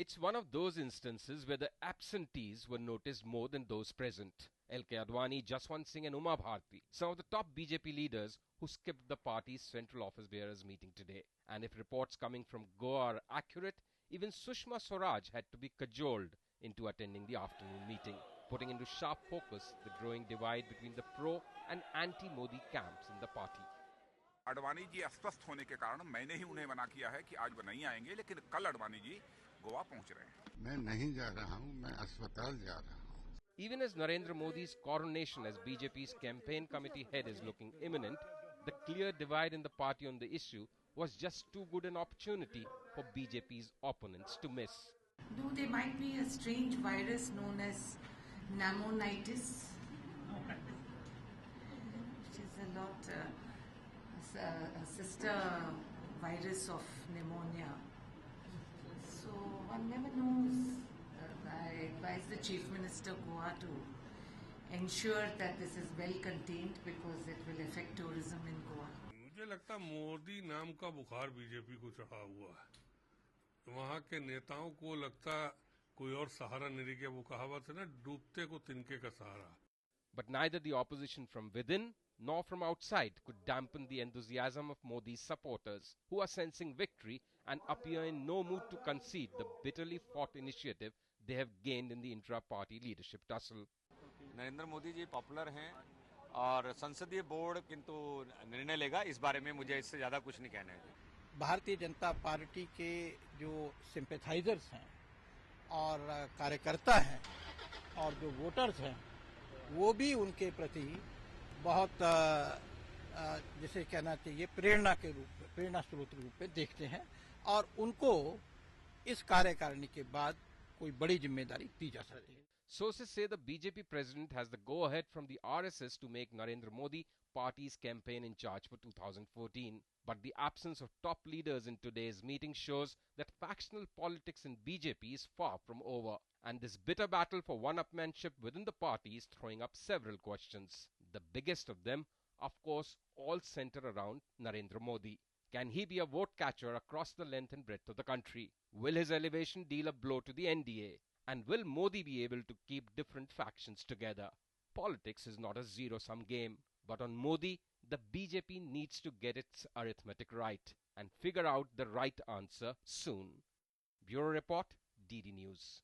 It's one of those instances where the absentees were noticed more than those present. L.K. Advani, Jaswant Singh and Uma Bharti, some of the top BJP leaders who skipped the party's central office bearers meeting today. And if reports coming from Goa are accurate, even Sushma Swaraj had to be cajoled into attending the afternoon meeting, putting into sharp focus the growing divide between the pro and anti-Modi camps in the party. Advani ji अस्वस्थ होने के कारण मैंने ही उन्हें मना किया है कि आज वो नहीं आएंगे, लेकिन कल अडवाणी जी गोवा पहुंच रहे हैं। मैं नहीं जा रहा हूं, मैं अस्पताल जा रहा हूं। Even as Narendra Modi's coronation as BJP's campaign committee head is looking imminent, the clear divide in the party on the issue was just too good an opportunity for BJP's opponents to miss. Though there might be a strange virus known as pneumonitis, which is a sister virus of pneumonia. So one never knows. I advise the Chief Minister Goa to ensure that this is well contained because it will affect tourism in Goa. मुझे लगता मोदी नाम का बुखार BJP को चढ़ा हुआ है। वहाँ के नेताओं को लगता कोई और सहारा नहीं रह गया। वो कहावत है ना, डूबते को तिनके का सहारा। But neither the opposition from within nor from outside could dampen the enthusiasm of Modi's supporters, who are sensing victory and appear in no mood to concede the bitterly fought initiative they have gained in the intra-party leadership tussle. Narendra Modi ji popular हैं और संसदीय board किंतु निर्णय लेगा, इस बारे में मुझे इससे ज्यादा कुछ नहीं कहना है। भारतीय जनता पार्टी के जो सिंपैथाइजर्स हैं और कार्यकर्ता हैं और जो वोटर्स हैं, वो भी उनके प्रति बहुत जिसे कहना चाहिए प्रेरणा स्रोत के रूप में देखते हैं और उनको इस कार्यकारिणी के बाद कोई बड़ी जिम्मेदारी दी जा सकती है। Sources say the BJP president has the go-ahead from the RSS to make Narendra Modi party's campaign in charge for 2014. But the absence of top leaders in today's meeting shows that factional politics in BJP is far from over. And this bitter battle for one-upmanship within the party is throwing up several questions. The biggest of them, of course, all center around Narendra Modi. Can he be a vote catcher across the length and breadth of the country? Will his elevation deal a blow to the NDA? And will Modi be able to keep different factions together? Politics is not a zero-sum game. But on Modi, the BJP needs to get its arithmetic right and figure out the right answer soon. Bureau Report, DD News.